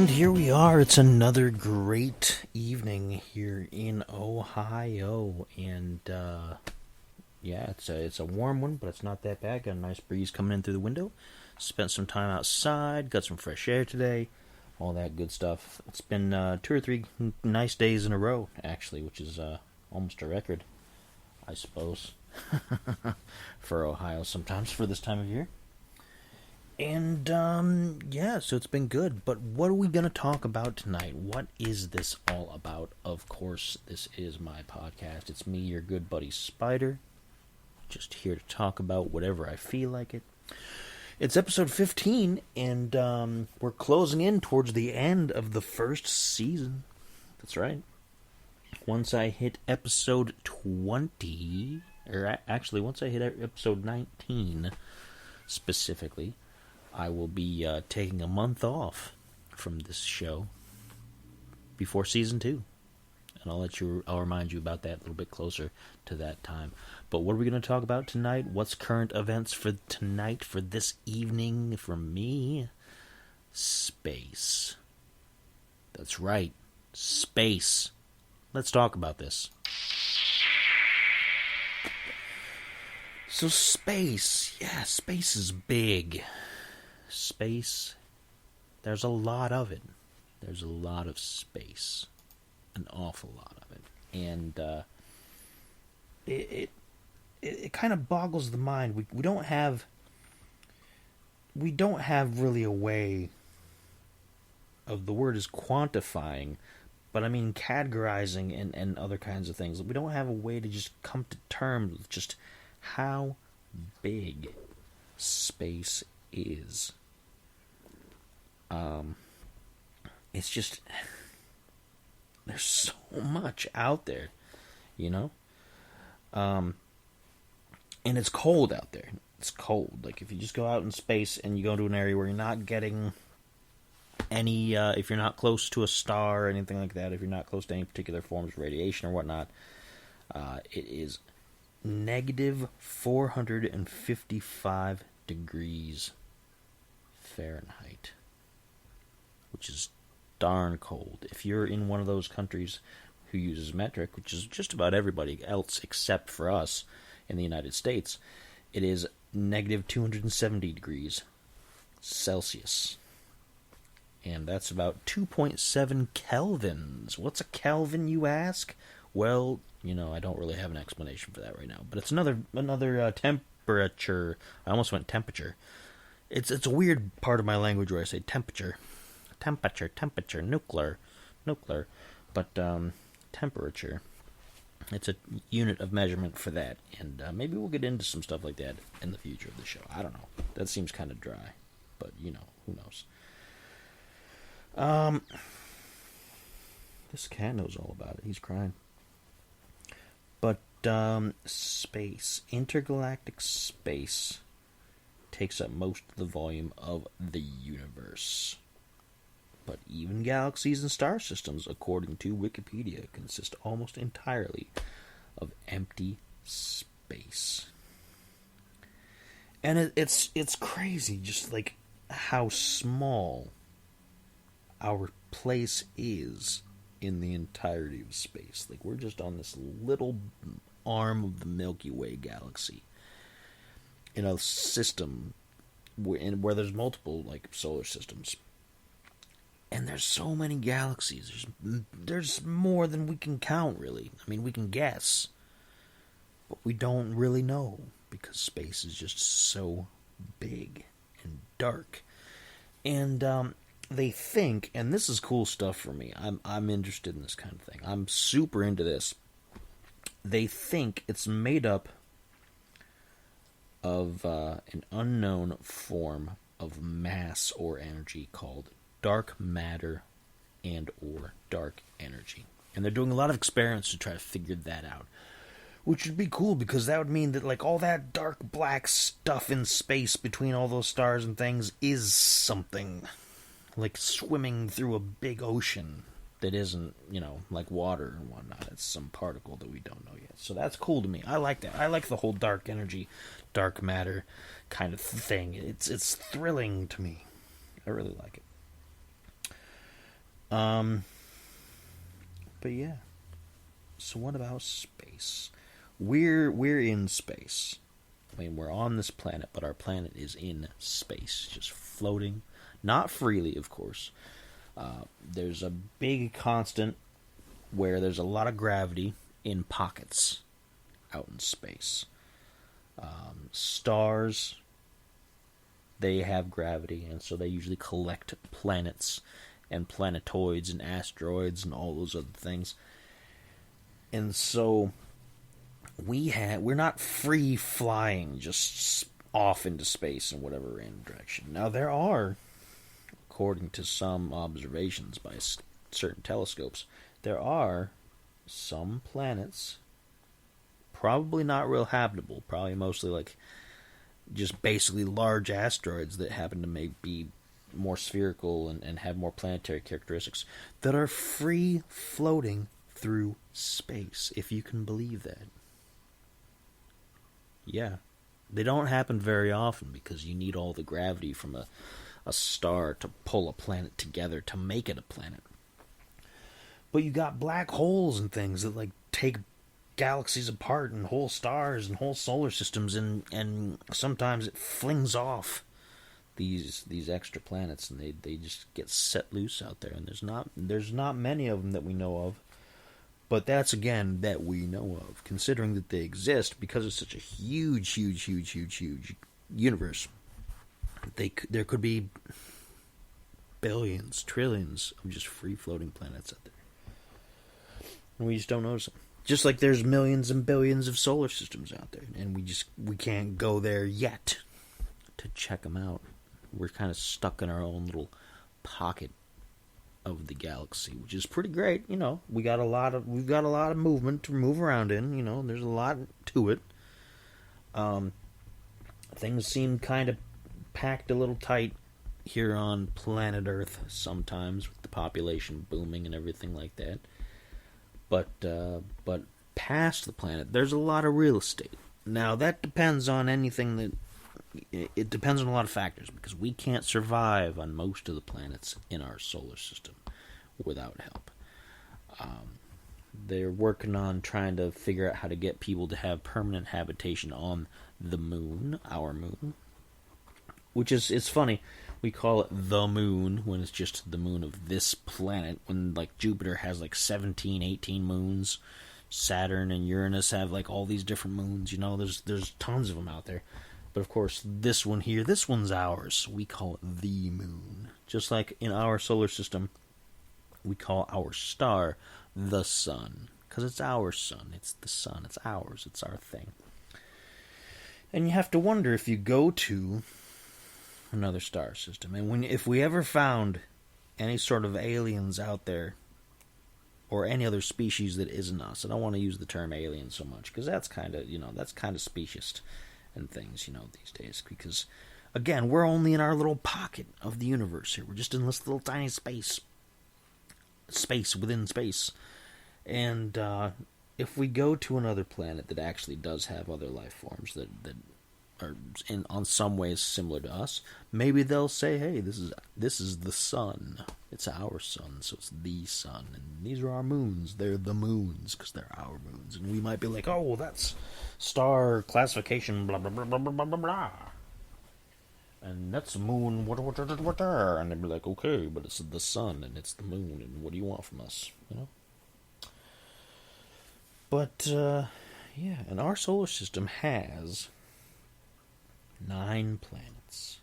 And here we are. It's another great evening here in Ohio, and yeah, it's a warm one, but it's not that bad. Got a nice breeze coming in through the window. Spent some time outside, got some fresh air today, all that good stuff. It's been 2 or 3 nice days in a row, actually, which is almost a record, I suppose, for Ohio sometimes for this time of year. And, yeah, so it's been good. But what are we going to talk about tonight? What is this all about? Of course, this is my podcast. It's me, your good buddy Spider. Just here to talk about whatever I feel like it. It's episode 15, and we're closing in towards the end of the first season. That's right. Once I hit episode 20, or actually, once I hit episode 19, specifically, I will be taking a month off from this show before season 2, and I'll remind you about that a little bit closer to that time. But what are we going to talk about tonight? What's current events for tonight, for this evening, from me? Space. That's right, space. Let's talk about this. So space, yeah, space is big. Space, there's a lot of it. There's a lot of space, an awful lot of it, and it kind of boggles the mind. We don't have really a way of, the word is quantifying, but I mean categorizing and other kinds of things. We don't have a way to just come to terms with just how big space is. It's just, there's so much out there, you know? And it's cold out there. It's cold. Like, if you just go out in space and you go to an area where you're not getting any, if you're not close to a star or anything like that, if you're not close to any particular forms of radiation or whatnot, it is negative 455 degrees Fahrenheit, which is darn cold. If you're in one of those countries who uses metric, which is just about everybody else except for us in the United States, it is negative 270 degrees Celsius. And that's about 2.7 kelvins. What's a kelvin, you ask? Well, you know, I don't really have an explanation for that right now. But it's another temperature. I almost went temperature. It's a weird part of my language where I say temperature, nuclear, but temperature. It's a unit of measurement for that, and maybe we'll get into some stuff like that in the future of the show. I don't know. That seems kind of dry, but you know, who knows? This cat knows all about it. He's crying. But space, intergalactic space, takes up most of the volume of the universe. But even galaxies and star systems, according to Wikipedia, consist almost entirely of empty space. And it's crazy, just like how small our place is in the entirety of space. Like, we're just on this little arm of the Milky Way galaxy, in a system where there's multiple, like, solar systems. And there's so many galaxies. There's more than we can count, really. I mean, we can guess, but we don't really know, because space is just so big and dark. And they think, and this is cool stuff for me. I'm interested in this kind of thing. I'm super into this. They think it's made up of an unknown form of mass or energy called dark matter and or dark energy. And they're doing a lot of experiments to try to figure that out, which would be cool, because that would mean that, like, all that dark black stuff in space between all those stars and things is something, like swimming through a big ocean that isn't, you know, like water and whatnot. It's some particle that we don't know yet. So that's cool to me. I like that. I like the whole dark energy, dark matter kind of thing. It's thrilling to me. I really like it. Um, but yeah. So what about space? We're in space. I mean, we're on this planet, but our planet is in space, just floating, not freely, of course. There's a big constant where there's a lot of gravity in pockets out in space. Stars, they have gravity, and so they usually collect planets and planetoids and asteroids and all those other things. And so we're not free flying just off into space in whatever random direction. Now there are, according to some observations by certain telescopes, there are some planets, probably not real habitable, probably mostly like just basically large asteroids that happen to maybe be more spherical and have more planetary characteristics, that are free floating through space, if you can believe that. Yeah. They don't happen very often because you need all the gravity from a star to pull a planet together to make it a planet. But you got black holes and things that like take galaxies apart and whole stars and whole solar systems, and sometimes it flings off these extra planets, and they just get set loose out there, and there's not many of them that we know of. But that's, again, that we know of, considering that they exist because it's such a huge universe. There could be billions, trillions of just free-floating planets out there. And we just don't notice them. Just like there's millions and billions of solar systems out there, and we can't go there yet to check them out. We're kind of stuck in our own little pocket of the galaxy, which is pretty great. We've got a lot of movement to move around in. There's a lot to it. Things seem kind of packed a little tight here on planet Earth sometimes, with the population booming and everything like that. But past the planet, there's a lot of real estate. Now that depends on it depends on a lot of factors, because we can't survive on most of the planets in our solar system without help. They're working on trying to figure out how to get people to have permanent habitation on the moon, our moon. Which it's funny, we call it the moon when it's just the moon of this planet, when like Jupiter has like 17, 18 moons. Saturn and Uranus have like all these different moons, there's tons of them out there. But of course, this one here, this one's ours. We call it the moon. Just like in our solar system, we call our star the sun. Because it's our sun. It's the sun. It's ours. It's our thing. And you have to wonder, if you go to another star system, and if we ever found any sort of aliens out there, or any other species that isn't us. I don't want to use the term alien so much, because that's kind of speciesist and things, these days. Because, again, we're only in our little pocket of the universe here. We're just in this little tiny space within space. And if we go to another planet that actually does have other life forms that are on some ways similar to us, maybe they'll say, hey, this is the sun. It's our sun, so it's the sun. And these are our moons. They're the moons because they're our moons. And we might be like, oh, well, that's star classification, blah, blah, blah, blah, blah, blah, blah. And that's the moon, what. And they'd be like, okay, but it's the sun, and it's the moon, and what do you want from us, But, yeah, and our solar system has 9 planets.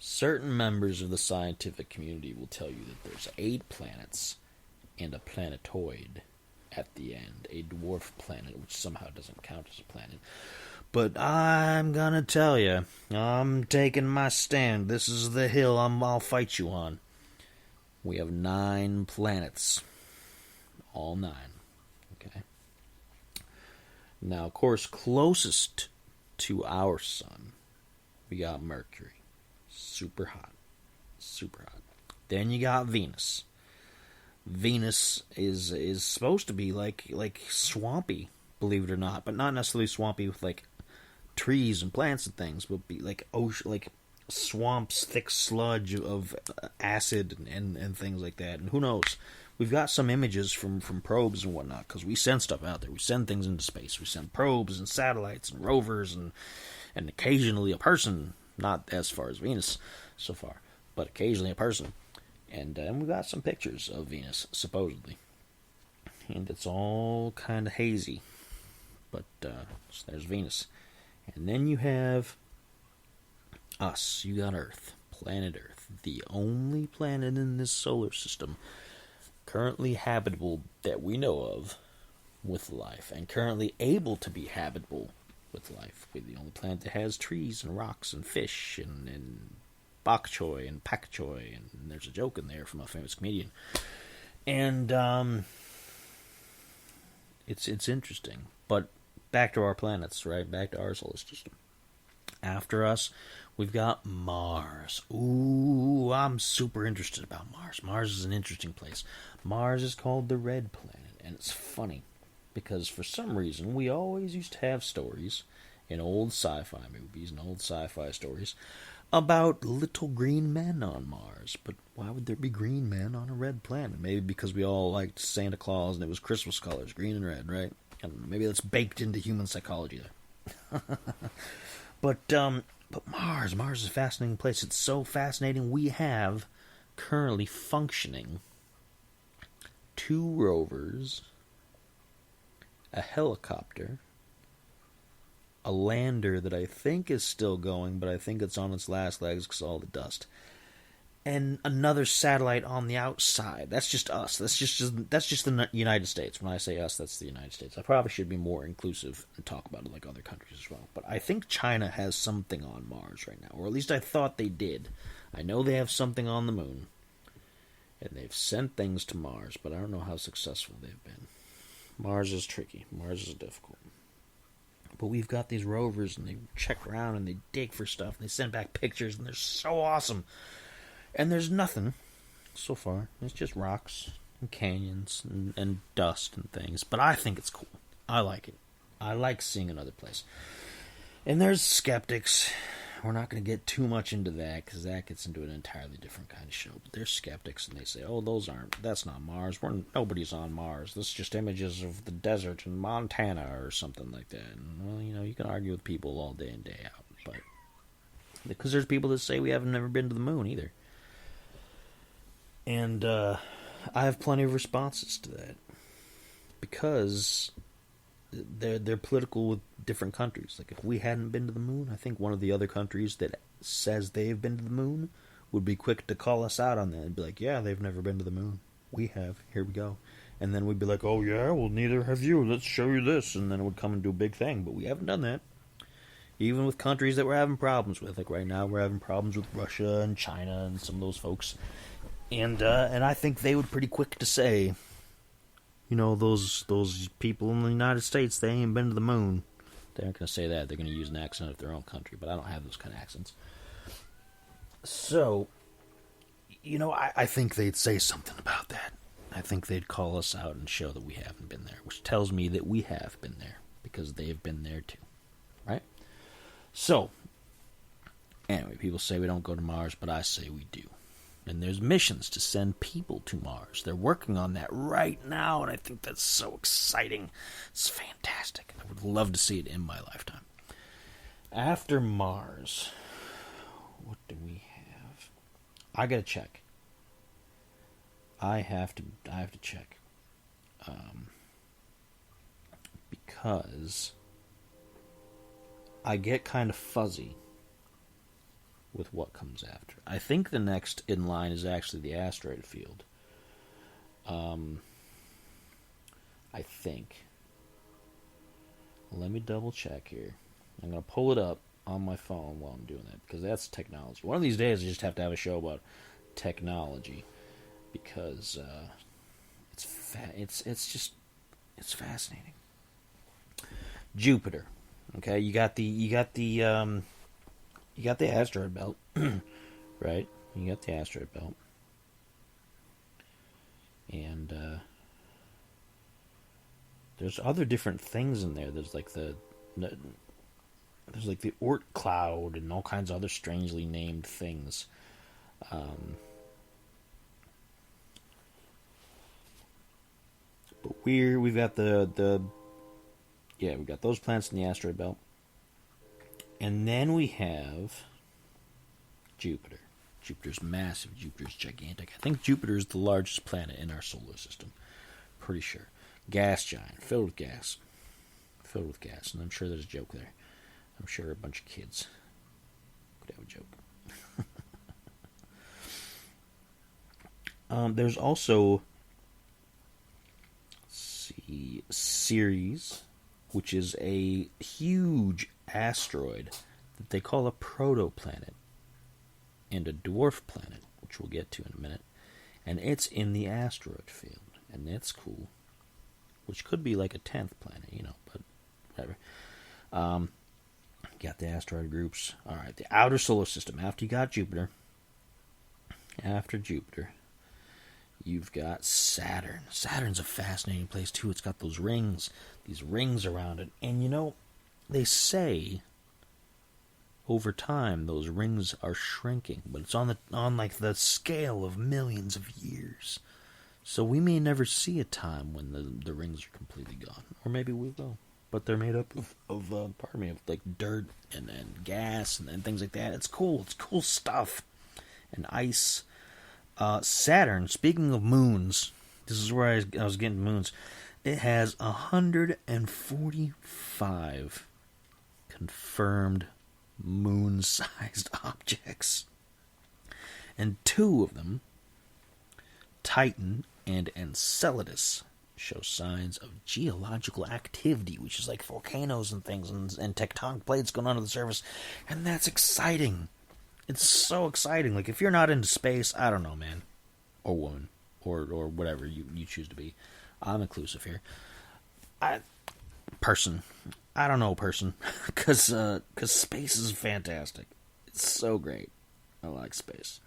Certain members of the scientific community will tell you that there's 8 planets and a planetoid at the end, a dwarf planet, which somehow doesn't count as a planet. But I'm gonna tell you, I'm taking my stand. This is the hill I'll fight you on. We have 9 planets. All 9. Okay. Now, of course, closest to our sun, we got Mercury. Super hot. Then you got Venus. Venus is supposed to be like swampy, believe it or not, but not necessarily swampy with like trees and plants and things, but be like ocean, like swamps, thick sludge of acid and things like that. And who knows? We've got some images from probes and whatnot because we send stuff out there. We send things into space. We send probes and satellites and rovers and occasionally a person. Not as far as Venus so far, but occasionally a person. And we got some pictures of Venus, supposedly. And it's all kind of hazy. But so there's Venus. And then you have us. You got Earth. Planet Earth. The only planet in this solar system currently habitable that we know of with life. And currently able to be habitable with life. We're the only planet that has trees and rocks and fish and bok choy and pak choy. And there's a joke in there from a famous comedian. And it's interesting. But back to our planets, right? Back to our solar system. After us, we've got Mars. Ooh, I'm super interested about Mars. Mars is an interesting place. Mars is called the Red Planet, and it's funny because for some reason we always used to have stories in old sci-fi movies and old sci-fi stories about little green men on Mars. But why would there be green men on a red planet? Maybe because we all liked Santa Claus and it was Christmas colors, green and red, right? And maybe that's baked into human psychology there. But Mars is a fascinating place. It's so fascinating. We have currently functioning 2 rovers, a helicopter, a lander that I think is still going, but I think it's on its last legs because of all the dust, and another satellite on the outside. That's just us. That's just the United States. When I say us, that's the United States. I probably should be more inclusive and talk about it like other countries as well. But I think China has something on Mars right now, or at least I thought they did. I know they have something on the moon, and they've sent things to Mars, but I don't know how successful they've been. Mars is tricky. Mars is difficult. But we've got these rovers, and they check around, and they dig for stuff, and they send back pictures, and they're so awesome. And there's nothing so far. It's just rocks and canyons and dust and things. But I think it's cool. I like it. I like seeing another place. And there's skeptics. We're not going to get too much into that because that gets into an entirely different kind of show. But there's skeptics and they say, oh, that's not Mars. Nobody's on Mars. This is just images of the desert in Montana or something like that. And, well, you can argue with people all day in, day out. But because there's people that say we haven't never been to the moon either. And I have plenty of responses to that because they're political with different countries. Like if we hadn't been to the moon, I think one of the other countries that says they've been to the moon would be quick to call us out on that and be like, yeah, they've never been to the moon. We have. Here we go. And then we'd be like, oh yeah, well neither have you. Let's show you this. And then it would come and do a big thing. But we haven't done that. Even with countries that we're having problems with. Like right now we're having problems with Russia and China and some of those folks. And I think they would pretty quick to say, those people in the United States, they ain't been to the moon. They aren't going to say that. They're going to use an accent of their own country, but I don't have those kind of accents. So, I think they'd say something about that. I think they'd call us out and show that we haven't been there, which tells me that we have been there, because they've been there too. Right? So, anyway, people say we don't go to Mars, but I say we do. And there's missions to send people to Mars. They're working on that right now, and I think that's so exciting. It's fantastic. I would love to see it in my lifetime. After Mars, what do we have? I gotta check. I have to check. Because I get kind of fuzzy with what comes after. I think the next in line is actually the asteroid field. I think. Let me double check here. I'm going to pull it up on my phone while I'm doing that, because that's technology. One of these days I just have to have a show about technology, because it's fascinating. Jupiter. Okay, you got the asteroid belt, right? You got the asteroid belt. And there's other different things in there. There's like the there's like the Oort cloud and all kinds of other strangely named things. But we've got we've got those planets in the asteroid belt. And then we have Jupiter. Jupiter's massive. Jupiter's gigantic. I think Jupiter is the largest planet in our solar system. Pretty sure. Gas giant. Filled with gas. Filled with gas. And I'm sure there's a joke there. I'm sure a bunch of kids could have a joke. There's also Ceres, which is a huge asteroid that they call a protoplanet, and a dwarf planet, which we'll get to in a minute. And it's in the asteroid field, and that's cool. Which could be like a 10th planet, but whatever. Got the asteroid groups. Alright, the outer solar system. After you got Jupiter, you've got Saturn. Saturn's a fascinating place too. It's got these rings around it. And they say over time those rings are shrinking, but it's on like the scale of millions of years. So we may never see a time when the rings are completely gone. Or maybe we will. But they're made up of like dirt and gas and things like that. It's cool. It's cool stuff. And ice. Saturn, speaking of moons, this is where I was getting moons. It has 145 confirmed moon-sized objects. And 2 of them, Titan and Enceladus, show signs of geological activity, which is like volcanoes and things and tectonic plates going under the surface. And that's exciting. It's so exciting. Like, if you're not into space, I don't know, man. Or woman. Or whatever you choose to be. I'm inclusive here. Person. I don't know, person. Because space is fantastic. It's so great. I like space.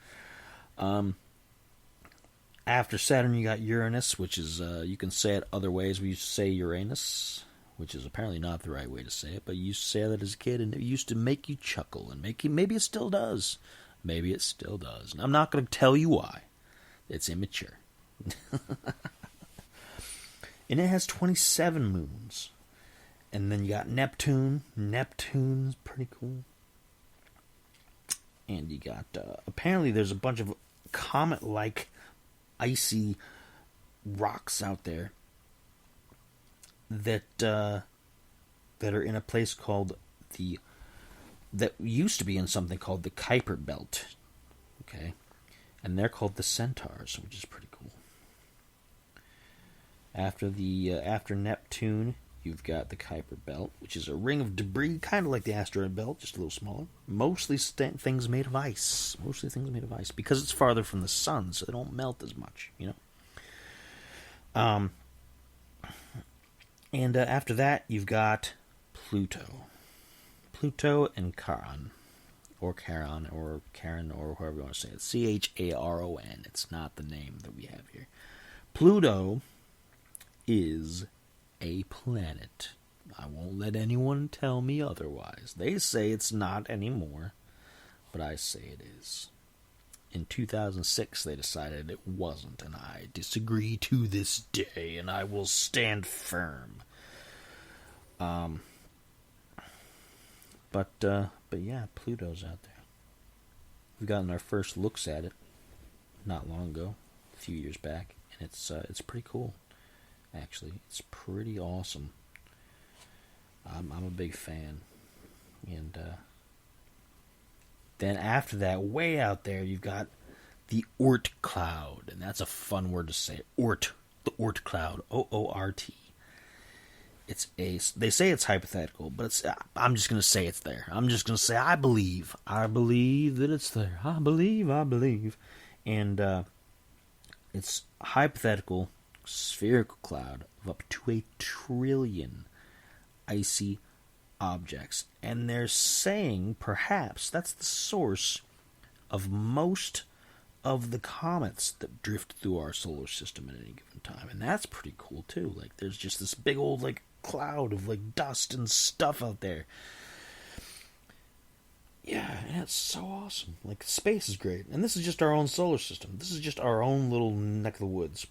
After Saturn, you got Uranus, which is, you can say it other ways. We used to say Uranus, which is apparently not the right way to say it, but you used to say that as a kid, and it used to make you chuckle, and maybe it still does. Maybe it still does. And I'm not going to tell you why. It's immature. And it has 27 moons. And then you got Neptune. Neptune's pretty cool. And you got, apparently there's a bunch of comet-like icy rocks out there that are in a place called that used to be in something called the Kuiper Belt. Okay? And they're called the Centaurs, which is pretty cool. After Neptune, you've got the Kuiper Belt, which is a ring of debris, kind of like the asteroid belt, just a little smaller. Mostly things made of ice. Because it's farther from the sun, so they don't melt as much, And after that, you've got Pluto. Pluto and Charon. Or Charon, or Charon, or however you want to say it. Charon. It's not the name that we have here. Pluto is a planet. I won't let anyone tell me otherwise. They say it's not anymore, but I say it is. In 2006, they decided it wasn't, and I disagree to this day, and I will stand firm. But yeah, Pluto's out there. We've gotten our first looks at it not long ago, a few years back, and it's pretty cool. Actually, it's pretty awesome. I'm a big fan. And then after that, way out there, you've got the Oort cloud, and that's a fun word to say. Oort, the Oort cloud, O-O-R-T. They say it's hypothetical, but I'm just going to say it's there. I'm just going to say I believe that it's there. I believe. And it's a hypothetical spherical cloud of up to 1 trillion icy objects. And they're saying perhaps that's the source of most of the comets that drift through our solar system at any given time. And that's pretty cool too. Like, there's just this big old cloud of dust and stuff out there. Yeah, and it's so awesome. Like, space is great. And this is just our own solar system. This is just our own little neck of the woods.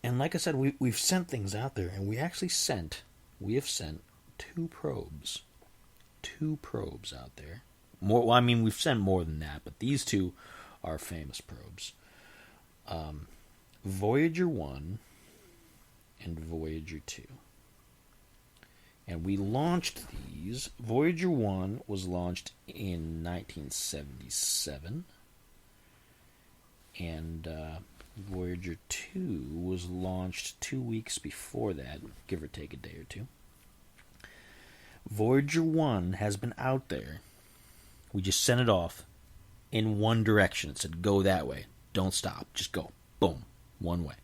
And like I said, we've sent things out there, and we have sent two probes. Two probes out there. More, well, I mean, we've sent more than that, but these two are famous probes. Voyager 1 and Voyager 2. And we launched these. Voyager 1 was launched in 1977. And Voyager 2 was launched 2 weeks before that, give or take a day or two. Voyager 1 has been out there. We just sent it off in one direction. It said, go that way. Don't stop. Just go. Boom. One way.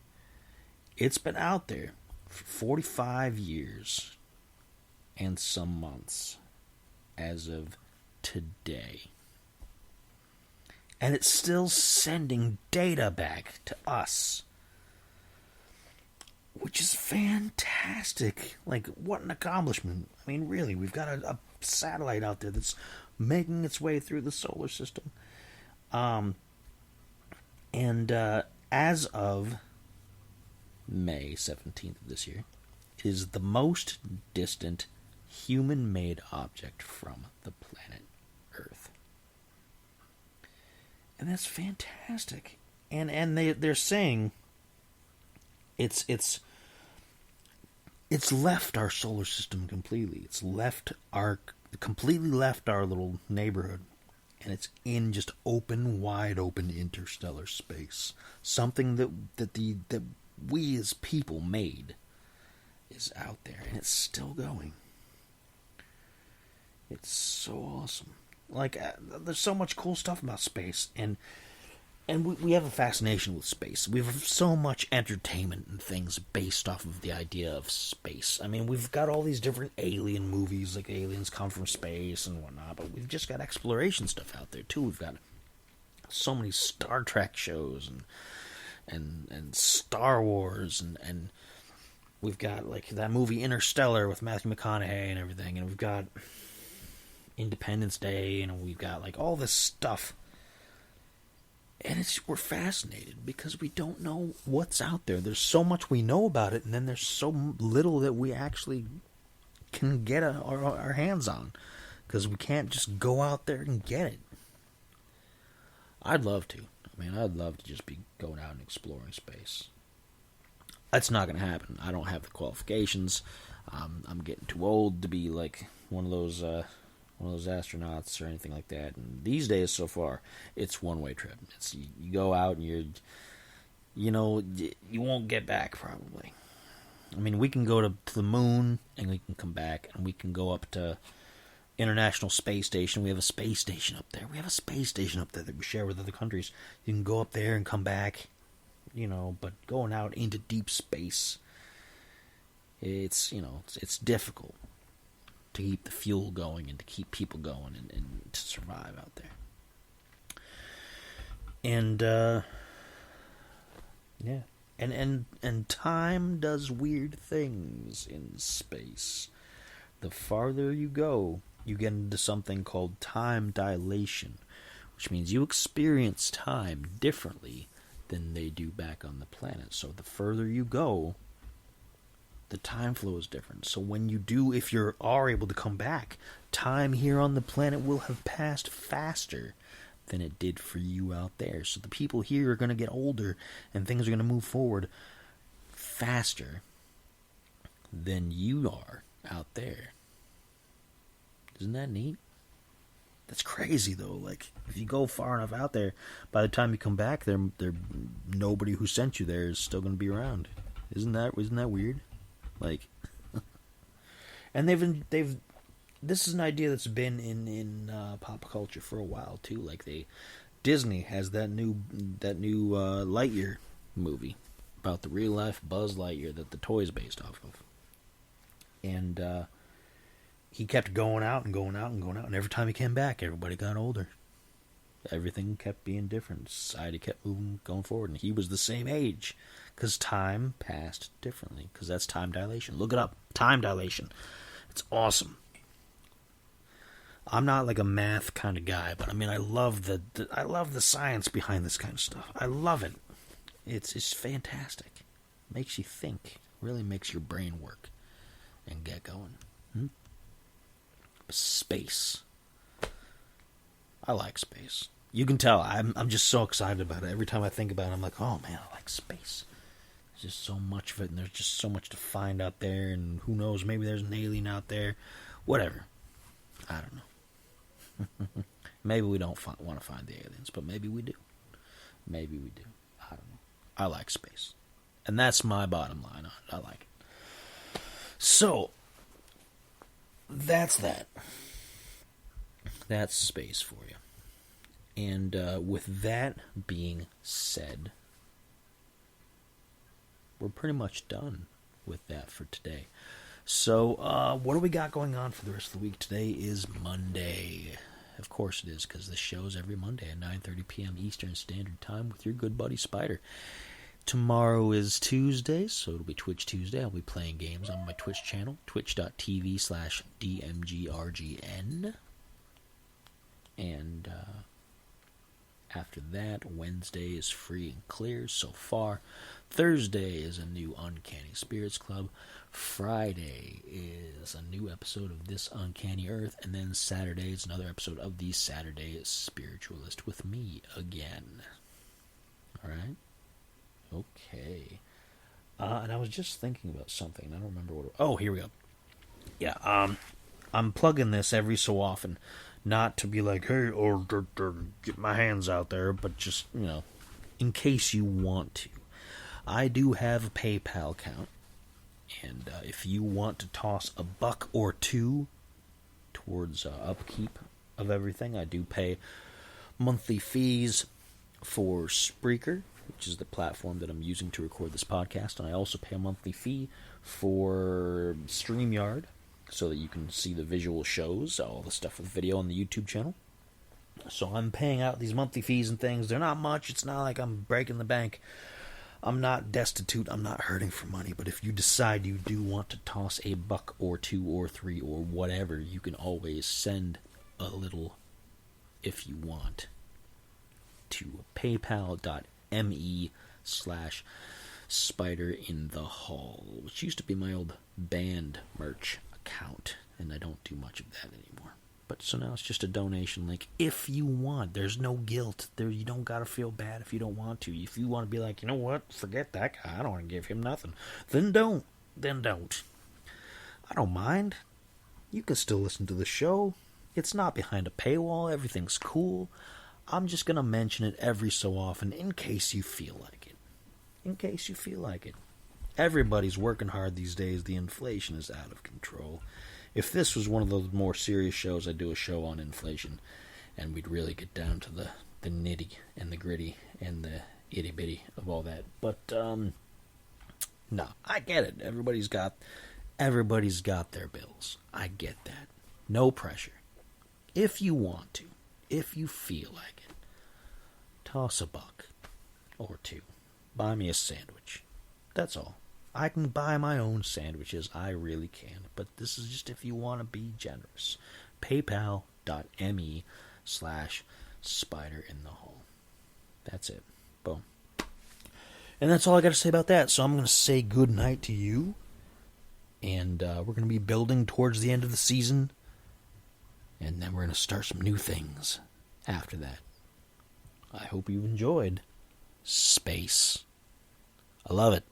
It's been out there for 45 years and some months as of today. And it's still sending data back to us, which is fantastic. Like, what an accomplishment. I mean, really, we've got a satellite out there that's making its way through the solar system. As of May 17th of this year, it is the most distant human-made object from the planet Earth. And that's fantastic. And they're saying it's left our solar system completely. It's completely left our little neighborhood, and it's in just wide open interstellar space. Something that we as people made is out there, and it's still going. It's so awesome. Like, there's so much cool stuff about space, and we have a fascination with space. We have so much entertainment and things based off of the idea of space. I mean, we've got all these different alien movies, like Aliens Come From Space and whatnot, but we've just got exploration stuff out there, too. We've got so many Star Trek shows and Star Wars, and we've got, like, that movie Interstellar with Matthew McConaughey and everything, and we've got Independence Day, and we've got, like, all this stuff. And we're fascinated because we don't know what's out there. There's so much we know about it, and then there's so little that we actually can get our hands on, because we can't just go out there and get it. I'd love to. I mean, I'd love to just be going out and exploring space. That's not going to happen. I don't have the qualifications. I'm getting too old to be like one of those astronauts or anything like that. And these days, so far, it's one-way trip. It's you go out and you won't get back probably. I mean, we can go to the moon and we can come back, and we can go up to International Space Station. We have a space station up there. We have a space station up there that we share with other countries. You can go up there and come back, but going out into deep space, it's difficult to keep the fuel going and to keep people going and to survive out there. And yeah. And time does weird things in space. The farther you go, you get into something called time dilation, which means you experience time differently than they do back on the planet. So the further you go, the time flow is different. So if you are able to come back, time here on the planet will have passed faster than it did for you out there. So the people here are going to get older, and things are going to move forward faster than you are out there. Isn't that neat? That's crazy, though. Like, if you go far enough out there, by the time you come back, nobody who sent you there is still going to be around. Isn't that weird? Like, and this is an idea that's been in pop culture for a while too. Like, Disney has that new Lightyear movie about the real life Buzz Lightyear that the toy is based off of, and he kept going out and going out and going out, and every time he came back, everybody got older. Everything kept being different. Society kept going forward, and he was the same age because time passed differently. Because that's time dilation. Look it up. Time dilation. It's awesome. I'm not like a math kind of guy, but I mean, I love I love the science behind this kind of stuff. I love it. It's fantastic. Makes you think. Really makes your brain work and get going. Space. I like space. You can tell I'm just so excited about it. Every time I think about it, I'm like, oh man, I like space. There's just so much of it, and there's just so much to find out there, and who knows, maybe there's an alien out there. Whatever. I don't know. Maybe we don't want to find the aliens, but maybe we do. Maybe we do. I don't know. I like space. And that's my bottom line on it. I like it. So, that's that. That's space for you. And with that being said, we're pretty much done with that for today. So, what do we got going on for the rest of the week? Today is Monday. Of course it is, because this show's every Monday at 9:30 p.m. Eastern Standard Time with your good buddy Spider. Tomorrow is Tuesday, so it'll be Twitch Tuesday. I'll be playing games on my Twitch channel, twitch.tv/DMGRGN. And after that, Wednesday is free and clear so far. Thursday is a new Uncanny Spirits Club. Friday is a new episode of This Uncanny Earth. And then Saturday is another episode of The Saturday Spiritualist with me again. Alright? Okay. And I was just thinking about something. I don't remember what oh, here we go. Yeah, I'm plugging this every so often. Not to be like, hey, or get my hands out there, but just, in case you want to. I do have a PayPal account, and if you want to toss a $1 or $2 towards upkeep of everything, I do pay monthly fees for Spreaker, which is the platform that I'm using to record this podcast, and I also pay a monthly fee for StreamYard, so that you can see the visual shows, all the stuff with video on the YouTube channel. So I'm paying out these monthly fees and things. They're not much. It's not like I'm breaking the bank. I'm not destitute. I'm not hurting for money. But if you decide you do want to toss a $1 or $2 or $3 or whatever, you can always send a little if you want to paypal.me/SpiderInTheHall, which used to be my old band merch account, and I don't do much of that anymore. But so now it's just a donation link if you want. There's no guilt. You don't gotta feel bad if you don't want to. If you want to be like, you know what, forget that guy, I don't want to give him nothing, then don't. I don't mind. You can still listen to the show. It's not behind a paywall. Everything's cool. I'm just gonna mention it every so often in case you feel like it. Everybody's working hard these days. The inflation is out of control. If this was one of those more serious shows, I'd do a show on inflation, and we'd really get down to the nitty and the gritty and the itty bitty of all that. But no, I get it. Everybody's got their bills. I get that. No pressure. If you want to, if you feel like it, toss a $1 or $2. Buy me a sandwich. That's all. I can buy my own sandwiches. I really can. But this is just if you want to be generous. PayPal.me/SpiderInTheHall. That's it. Boom. And that's all I got to say about that. So I'm going to say good night to you. And we're going to be building towards the end of the season. And then we're going to start some new things after that. I hope you enjoyed space. I love it.